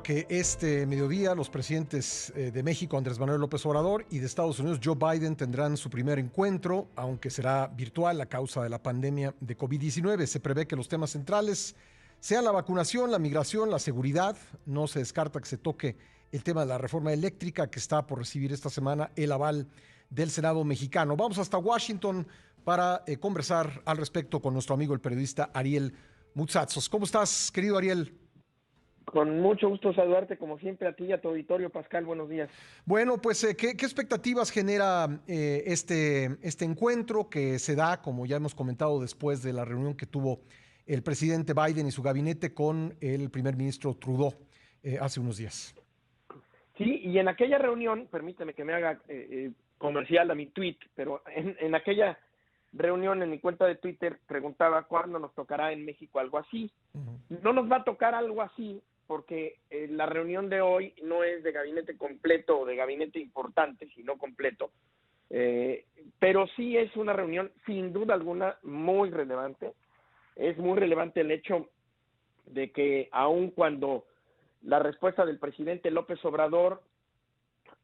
que este mediodía los presidentes de México, Andrés Manuel López Obrador, y de Estados Unidos, Joe Biden, tendrán su primer encuentro, aunque será virtual a causa de la pandemia de COVID-19. Se prevé que los temas centrales sean la vacunación, la migración, la seguridad. No se descarta que se toque el tema de la reforma eléctrica, que está por recibir esta semana el aval del Senado mexicano. Vamos hasta Washington para conversar al respecto con nuestro amigo el periodista Ariel Mutsatsos. ¿Cómo estás, querido Ariel? Con mucho gusto saludarte, como siempre, a ti y a tu auditorio, Pascal. Buenos días. Bueno, pues, ¿qué expectativas genera este encuentro que se da, como ya hemos comentado, después de la reunión que tuvo el presidente Biden y su gabinete con el primer ministro Trudeau hace unos días? Sí, y en aquella reunión, permíteme que me haga comercial a mi tweet, pero en aquella reunión en mi cuenta de Twitter preguntaba cuándo nos tocará en México algo así. No nos va a tocar algo así porque la reunión de hoy no es de gabinete completo o de gabinete importante, sino completo, pero sí es una reunión sin duda alguna muy relevante. Es muy relevante el hecho de que aun cuando la respuesta del presidente López Obrador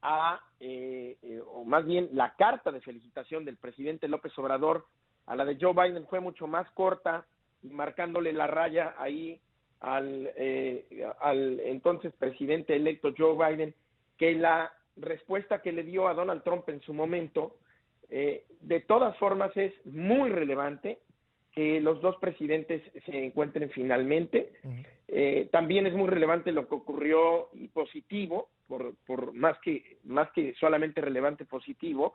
o más bien la carta de felicitación del presidente López Obrador a la de Joe Biden fue mucho más corta, y marcándole la raya ahí al entonces presidente electo Joe Biden, que la respuesta que le dio a Donald Trump en su momento, de todas formas es muy relevante que los dos presidentes se encuentren finalmente. También es muy relevante lo que ocurrió y positivo, por más que solamente relevante, positivo,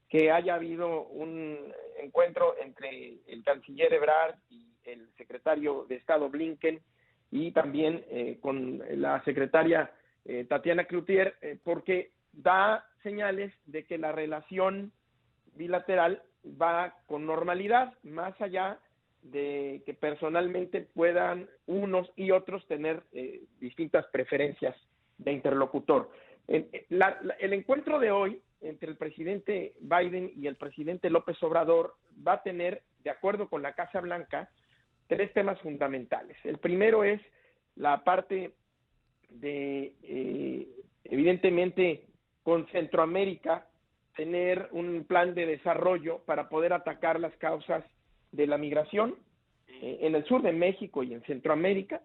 que haya habido un encuentro entre el canciller Ebrard y el secretario de Estado Blinken, y también con la secretaria Tatiana Cloutier, porque da señales de que la relación bilateral va con normalidad, más allá de que personalmente puedan unos y otros tener distintas preferencias de interlocutor. El encuentro de hoy entre el presidente Biden y el presidente López Obrador va a tener, de acuerdo con la Casa Blanca, tres temas fundamentales. El primero es la parte de, evidentemente, con Centroamérica, tener un plan de desarrollo para poder atacar las causas de la migración en el sur de México y en Centroamérica,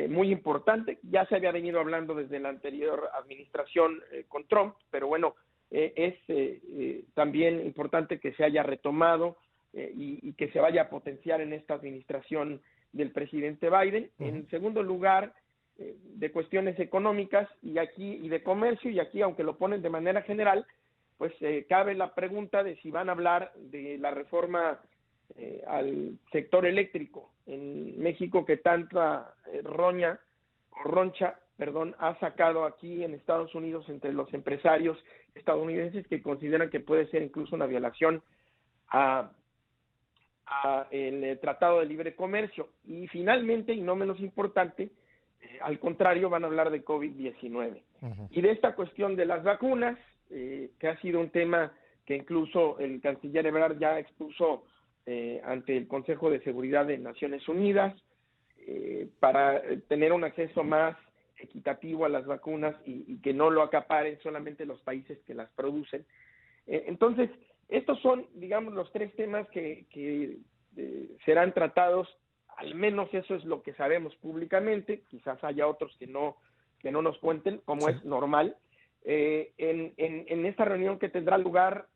muy importante. Ya se había venido hablando desde la anterior administración con Trump, pero bueno, es también importante que se haya retomado y que se vaya a potenciar en esta administración del presidente Biden. En segundo lugar, de cuestiones económicas y de comercio, y aquí, aunque lo ponen de manera general, pues cabe la pregunta de si van a hablar de la reforma al sector eléctrico en México, que tanta roncha ha sacado aquí en Estados Unidos entre los empresarios estadounidenses, que consideran que puede ser incluso una violación a el Tratado de Libre Comercio. Y finalmente, y no menos importante, al contrario, van a hablar de COVID-19 y de esta cuestión de las vacunas, que ha sido un tema que incluso el canciller Ebrard ya expuso ante el Consejo de Seguridad de Naciones Unidas, para tener un acceso más equitativo a las vacunas y que no lo acaparen solamente los países que las producen. Entonces, estos son, digamos, los tres temas que serán tratados. Al menos eso es lo que sabemos públicamente. Quizás haya otros que no nos cuenten, como sí es normal. En esta reunión, que tendrá lugar,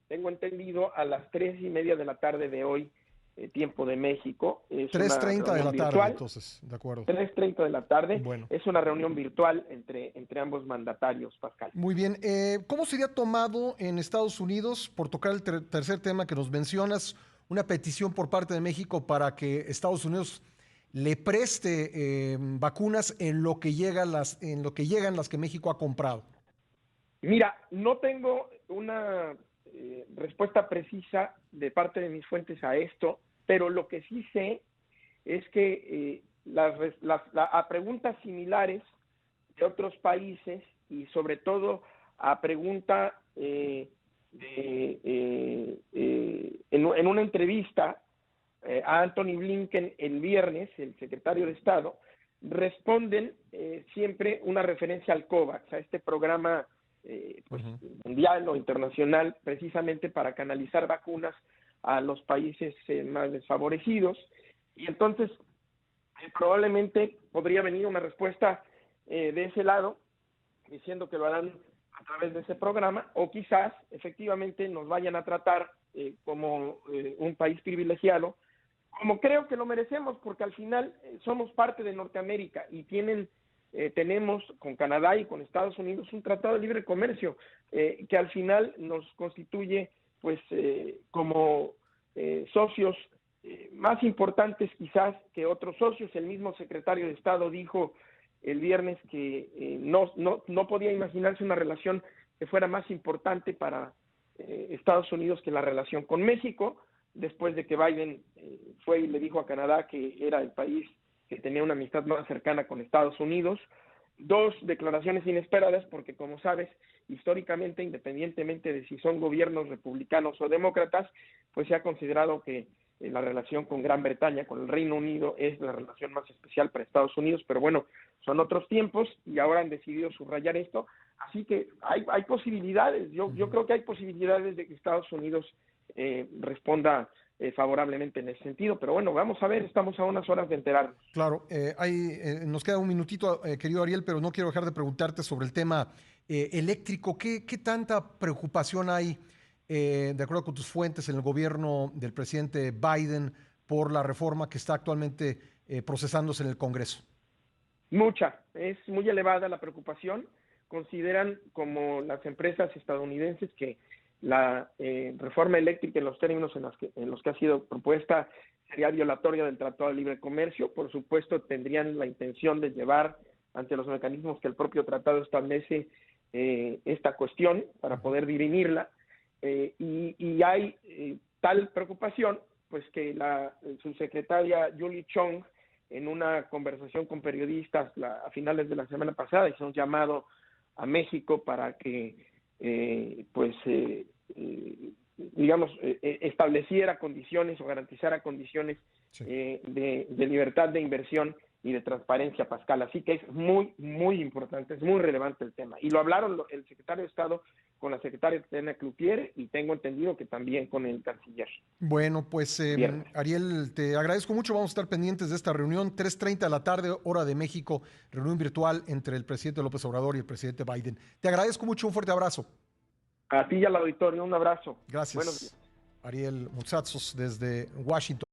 tengo entendido, a las 3:30 de la tarde de hoy, tiempo de México. Es 3:30 de la virtual, tarde, entonces, de acuerdo. 3:30 de la tarde. Bueno. Es una reunión virtual entre ambos mandatarios, Pascal. Muy bien. ¿Cómo sería tomado en Estados Unidos, por tocar el tercer tema que nos mencionas, una petición por parte de México para que Estados Unidos le preste vacunas en lo que llegan las que México ha comprado? Mira, no tengo una respuesta precisa de parte de mis fuentes a esto, pero lo que sí sé es que a preguntas similares de otros países, y sobre todo a pregunta en una entrevista a Anthony Blinken el viernes, el secretario de Estado, responden siempre una referencia al COVAX, a este programa pues, mundial o internacional, precisamente para canalizar vacunas a los países más desfavorecidos. Y entonces probablemente podría venir una respuesta de ese lado, diciendo que lo harán a través de ese programa, o quizás efectivamente nos vayan a tratar como un país privilegiado, como creo que lo merecemos, porque al final somos parte de Norteamérica y tenemos con Canadá y con Estados Unidos un tratado de libre comercio que al final nos constituye pues como socios más importantes quizás que otros socios. El mismo secretario de Estado dijo el viernes que no podía imaginarse una relación que fuera más importante para Estados Unidos que la relación con México, después de que Biden fue y le dijo a Canadá que era el país que tenía una amistad más cercana con Estados Unidos. Dos declaraciones inesperadas porque, como sabes, históricamente, independientemente de si son gobiernos republicanos o demócratas, pues se ha considerado que la relación con Gran Bretaña, con el Reino Unido, es la relación más especial para Estados Unidos, pero bueno, son otros tiempos y ahora han decidido subrayar esto, así que hay posibilidades, yo creo que hay posibilidades de que Estados Unidos responda favorablemente en ese sentido, pero bueno, vamos a ver, estamos a unas horas de enterarnos. Claro, nos queda un minutito, querido Ariel, pero no quiero dejar de preguntarte sobre el tema eléctrico. ¿Qué tanta preocupación hay, de acuerdo con tus fuentes, en el gobierno del presidente Biden por la reforma que está actualmente procesándose en el Congreso? Mucha, es muy elevada la preocupación. Consideran como las empresas estadounidenses que la reforma eléctrica en los términos en los que ha sido propuesta sería violatoria del Tratado de Libre Comercio. Por supuesto, tendrían la intención de llevar ante los mecanismos que el propio tratado establece esta cuestión para poder dirimirla. Y hay tal preocupación, pues que la subsecretaria Julie Chong, en una conversación con periodistas a finales de la semana pasada, hizo un llamado a México para que estableciera condiciones o garantizara condiciones Sí. de libertad de inversión y de transparencia, Pascal. Así que es muy, muy importante, es muy relevante el tema. Y lo hablaron el secretario de Estado con la secretaria Tena Cloutier y tengo entendido que también con el canciller. Bueno, pues Ariel, te agradezco mucho. Vamos a estar pendientes de esta reunión, 3:30 de la tarde, hora de México, reunión virtual entre el presidente López Obrador y el presidente Biden. Te agradezco mucho, un fuerte abrazo. A ti y al auditorio, un abrazo. Gracias. Buenos días. Ariel Mutsatzos desde Washington.